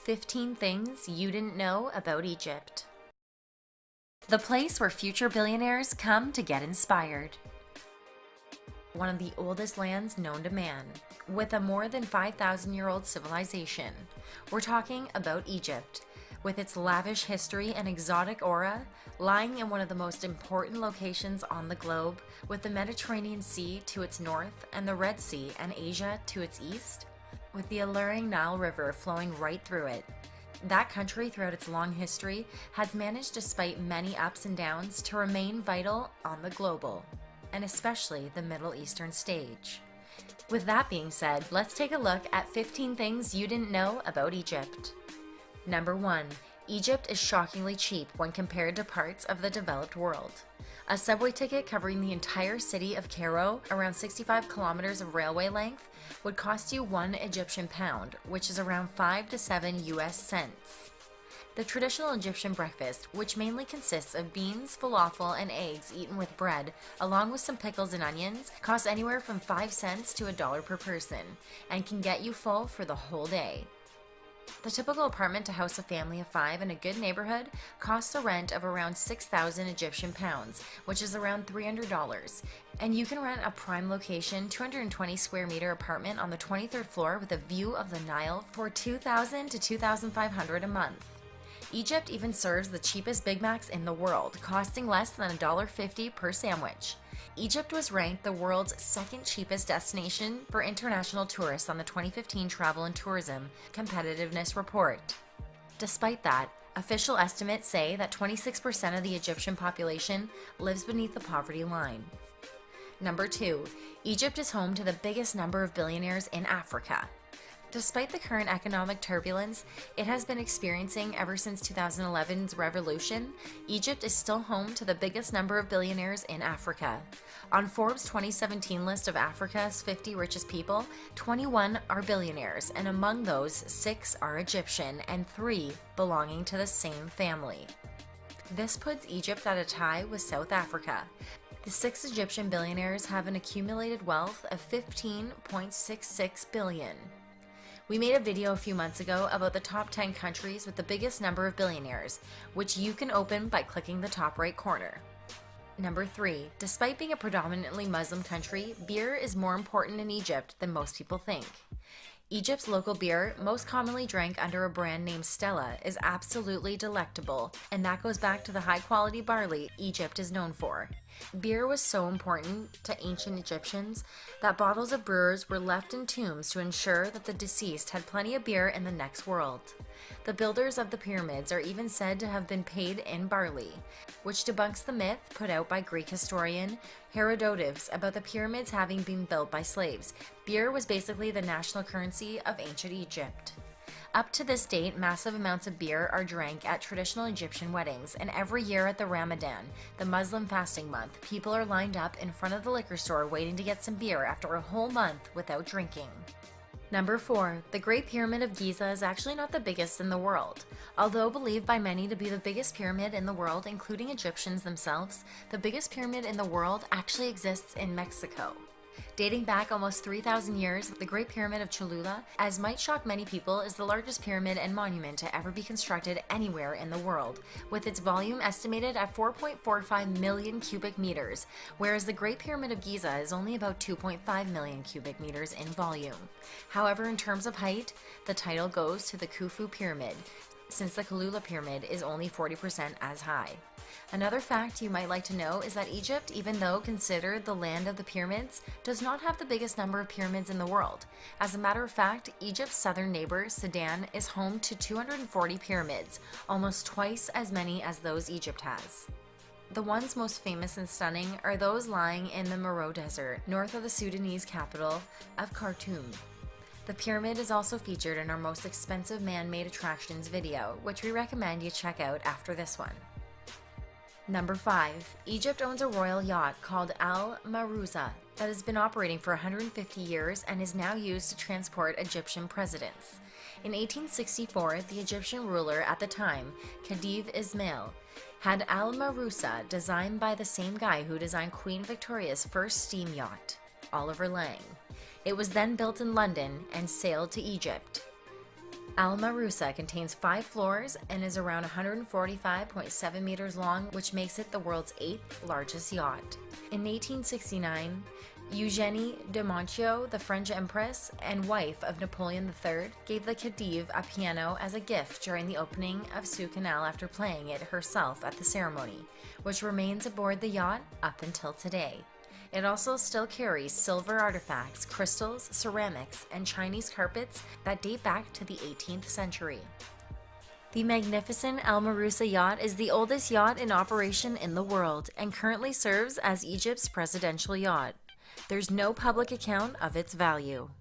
15 Things You Didn't Know About Egypt. The place where future billionaires come to get inspired. One of the oldest lands known to man, with a more than 5,000-year-old civilization. We're talking about Egypt, with its lavish history and exotic aura, lying in one of the most important locations on the globe, with the Mediterranean Sea to its north and the Red Sea and Asia to its east, with the alluring Nile River flowing right through it. That country, throughout its long history, has managed, despite many ups and downs, to remain vital on the global, and especially the Middle Eastern stage. With that being said, let's take a look at 15 things you didn't know about Egypt. Number 1. Egypt is shockingly cheap when compared to parts of the developed world. A subway ticket covering the entire city of Cairo, around 65 kilometers of railway length, would cost you 1 Egyptian pound, which is around 5 to 7 US cents. The traditional Egyptian breakfast, which mainly consists of beans, falafel, and eggs eaten with bread, along with some pickles and onions, costs anywhere from 5 cents to $1 per person, and can get you full for the whole day. The typical apartment to house a family of 5 in a good neighborhood costs a rent of around 6,000 Egyptian pounds, which is around $300, and you can rent a prime location 220 square meter apartment on the 23rd floor with a view of the Nile for $2,000 to $2,500 a month. Egypt even serves the cheapest Big Macs in the world, costing less than $1.50 per sandwich. Egypt was ranked the world's second cheapest destination for international tourists on the 2015 Travel and Tourism Competitiveness Report. Despite that, official estimates say that 26% of the Egyptian population lives beneath the poverty line. Number 2. Egypt is home to the biggest number of billionaires in Africa. Despite the current economic turbulence it has been experiencing ever since 2011's revolution, Egypt is still home to the biggest number of billionaires in Africa. On Forbes' 2017 list of Africa's 50 richest people, 21 are billionaires, and among those, 6 are Egyptian and 3 belonging to the same family. This puts Egypt at a tie with South Africa. The 6 Egyptian billionaires have an accumulated wealth of $15.66 billion. We made a video a few months ago about the top 10 countries with the biggest number of billionaires, which you can open by clicking the top right corner. Number 3. Despite being a predominantly Muslim country, beer is more important in Egypt than most people think. Egypt's local beer, most commonly drank under a brand named Stella, is absolutely delectable, and that goes back to the high-quality barley Egypt is known for. Beer was so important to ancient Egyptians that bottles of brewers were left in tombs to ensure that the deceased had plenty of beer in the next world. The builders of the pyramids are even said to have been paid in barley, which debunks the myth put out by Greek historian Herodotus about the pyramids having been built by slaves. Beer was basically the national currency of ancient Egypt. Up to this date, massive amounts of beer are drank at traditional Egyptian weddings, and every year at the Ramadan, the Muslim fasting month, people are lined up in front of the liquor store waiting to get some beer after a whole month without drinking. Number 4. The Great Pyramid of Giza is actually not the biggest in the world. Although believed by many to be the biggest pyramid in the world, including Egyptians themselves, the biggest pyramid in the world actually exists in Mexico. Dating back almost 3,000 years, the Great Pyramid of Cholula, as might shock many people, is the largest pyramid and monument to ever be constructed anywhere in the world, with its volume estimated at 4.45 million cubic meters, whereas the Great Pyramid of Giza is only about 2.5 million cubic meters in volume. However, in terms of height, the title goes to the Khufu Pyramid, since the Cholula Pyramid is only 40% as high. Another fact you might like to know is that Egypt, even though considered the land of the pyramids, does not have the biggest number of pyramids in the world. As a matter of fact, Egypt's southern neighbor, Sudan, is home to 240 pyramids, almost twice as many as those Egypt has. The ones most famous and stunning are those lying in the Meroe Desert, north of the Sudanese capital of Khartoum. The pyramid is also featured in our most expensive man-made attractions video, which we recommend you check out after this one. Number 5. Egypt owns a royal yacht called Al Marouza that has been operating for 150 years and is now used to transport Egyptian presidents. In 1864, the Egyptian ruler at the time, Khedive Ismail, had Al Marouza designed by the same guy who designed Queen Victoria's first steam yacht, Oliver Lang. It was then built in London and sailed to Egypt. Alma Rusa contains 5 floors and is around 145.7 meters long, which makes it the world's 8th largest yacht. In 1869, Eugénie de Montjo, the French empress and wife of Napoleon III, gave the Khedive a piano as a gift during the opening of Suez Canal after playing it herself at the ceremony, which remains aboard the yacht up until today. It also still carries silver artifacts, crystals, ceramics, and Chinese carpets that date back to the 18th century. The magnificent Alma Rusa yacht is the oldest yacht in operation in the world and currently serves as Egypt's presidential yacht. There's no public account of its value.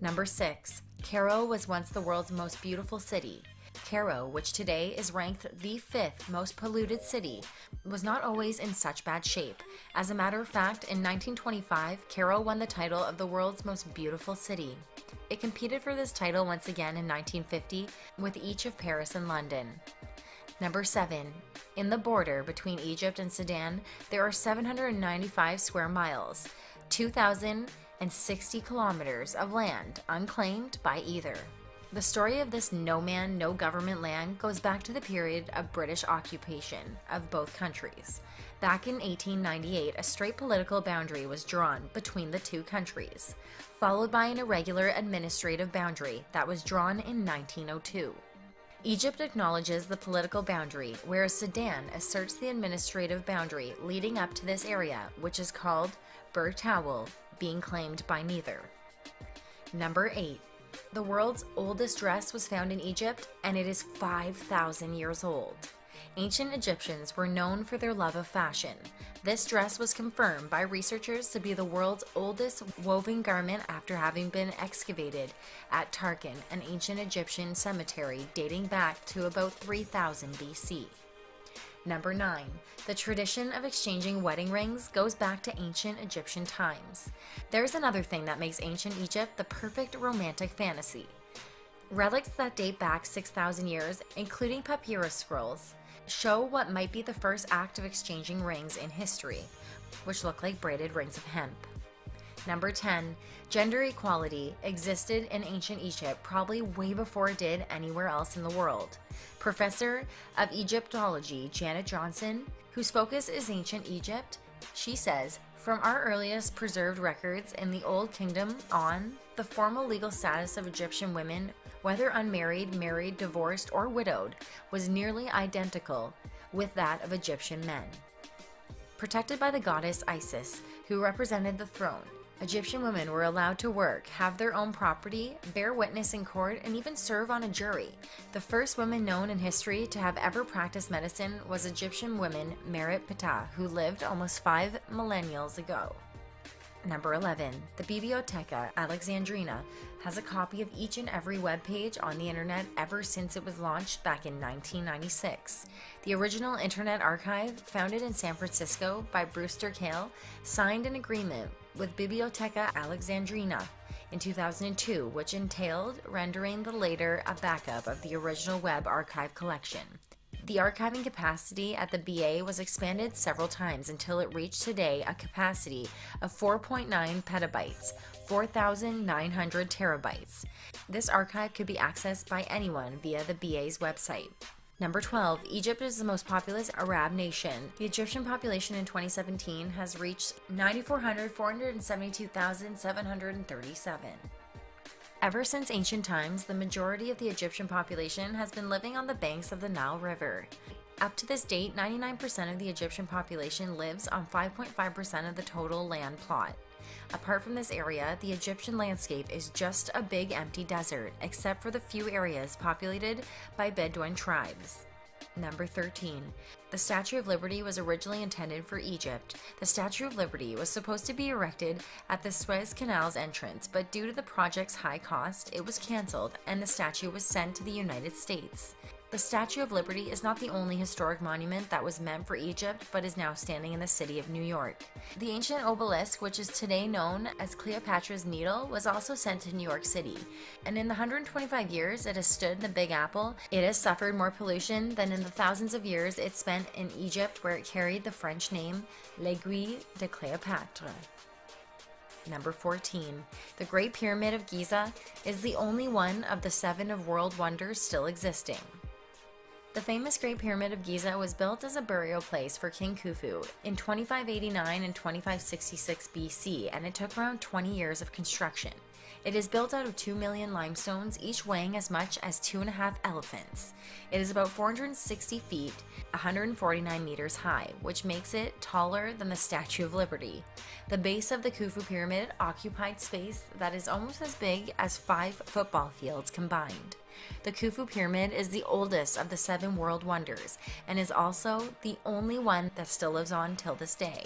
Number 6. Cairo was once the world's most beautiful city. Cairo, which today is ranked the 5th most polluted city, was not always in such bad shape. As a matter of fact, in 1925, Cairo won the title of the world's most beautiful city. It competed for this title once again in 1950 with each of Paris and London. Number 7. In the border between Egypt and Sudan, there are 795 square miles, 2,060 kilometers of land unclaimed by either. The story of this no-man, no-government land goes back to the period of British occupation of both countries. Back in 1898, a straight political boundary was drawn between the two countries, followed by an irregular administrative boundary that was drawn in 1902. Egypt acknowledges the political boundary, whereas Sudan asserts the administrative boundary leading up to this area, which is called Bur Tawal, being claimed by neither. Number 8. The world's oldest dress was found in Egypt, and it is 5,000 years old. Ancient Egyptians were known for their love of fashion. This dress was confirmed by researchers to be the world's oldest woven garment after having been excavated at Tarkhan, an ancient Egyptian cemetery dating back to about 3000 BC. Number 9. The tradition of exchanging wedding rings goes back to ancient Egyptian times. There's another thing that makes ancient Egypt the perfect romantic fantasy. Relics that date back 6,000 years, including papyrus scrolls, show what might be the first act of exchanging rings in history, which look like braided rings of hemp. Number 10. Gender equality existed in ancient Egypt probably way before it did anywhere else in the world. Professor of Egyptology Janet Johnson, whose focus is ancient Egypt, she says, "From our earliest preserved records in the Old Kingdom on, the formal legal status of Egyptian women, whether unmarried, married, divorced, or widowed, was nearly identical with that of Egyptian men. Protected by the goddess Isis, who represented the throne, Egyptian women were allowed to work, have their own property, bear witness in court, and even serve on a jury. The first woman known in history to have ever practiced medicine was Egyptian woman Merit Ptah, who lived almost 5 millennia ago." Number 11. The Bibliotheca Alexandrina has a copy of each and every web page on the internet ever since it was launched back in 1996. The original Internet Archive, founded in San Francisco by Brewster Kahle, signed an agreement with Bibliotheca Alexandrina in 2002, which entailed rendering the later a backup of the original web archive collection. The archiving capacity at the BA was expanded several times until it reached today a capacity of 4.9 petabytes, 4,900 terabytes. This archive could be accessed by anyone via the BA's website. Number 12. Egypt is the most populous Arab nation. The Egyptian population in 2017 has reached 472,737. Ever since ancient times, the majority of the Egyptian population has been living on the banks of the Nile River. Up to this date, 99% of the Egyptian population lives on 5.5% of the total land plot. Apart from this area, the Egyptian landscape is just a big empty desert, except for the few areas populated by Bedouin tribes. Number 13. The Statue of Liberty was originally intended for Egypt. The Statue of Liberty was supposed to be erected at the Suez Canal's entrance, but due to the project's high cost, it was canceled and the statue was sent to the United States. The Statue of Liberty is not the only historic monument that was meant for Egypt, but is now standing in the city of New York. The ancient obelisk, which is today known as Cleopatra's Needle, was also sent to New York City. And in the 125 years it has stood in the Big Apple, it has suffered more pollution than in the thousands of years it spent in Egypt, where it carried the French name L'Aiguille de Cléopâtre. Number 14. The Great Pyramid of Giza is the only one of the 7 of world wonders still existing. The famous Great Pyramid of Giza was built as a burial place for King Khufu in 2589 and 2566 BC, and it took around 20 years of construction. It is built out of 2 million limestones, each weighing as much as 2.5 elephants. It is about 460 feet, 149 meters high, which makes it taller than the Statue of Liberty. The base of the Khufu Pyramid occupied space that is almost as big as 5 football fields combined. The Khufu Pyramid is the oldest of the 7 world wonders and is also the only one that still lives on till this day.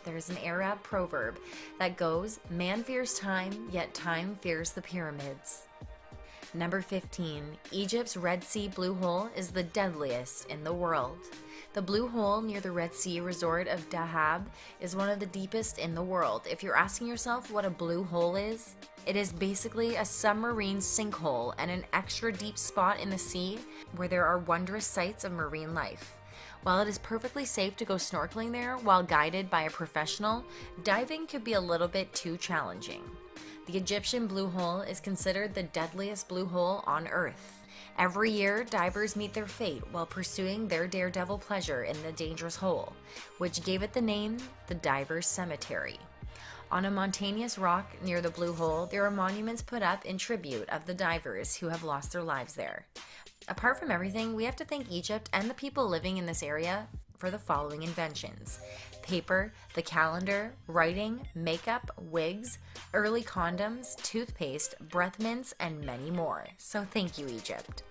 There's an Arab proverb that goes, "Man fears time, yet time fears the pyramids." Number 15. Egypt's Red Sea Blue Hole is the deadliest in the world. The Blue Hole near the Red Sea resort of Dahab is one of the deepest in the world. If you're asking yourself what a blue hole is, it is basically a submarine sinkhole and an extra deep spot in the sea where there are wondrous sights of marine life. While it is perfectly safe to go snorkeling there while guided by a professional, diving could be a little bit too challenging. The Egyptian Blue Hole is considered the deadliest blue hole on Earth. Every year, divers meet their fate while pursuing their daredevil pleasure in the dangerous hole, which gave it the name the Divers' Cemetery. On a mountainous rock near the Blue Hole, there are monuments put up in tribute of the divers who have lost their lives there. Apart from everything, we have to thank Egypt and the people living in this area for the following inventions: paper, the calendar, writing, makeup, wigs, early condoms, toothpaste, breath mints, and many more. So thank you, Egypt.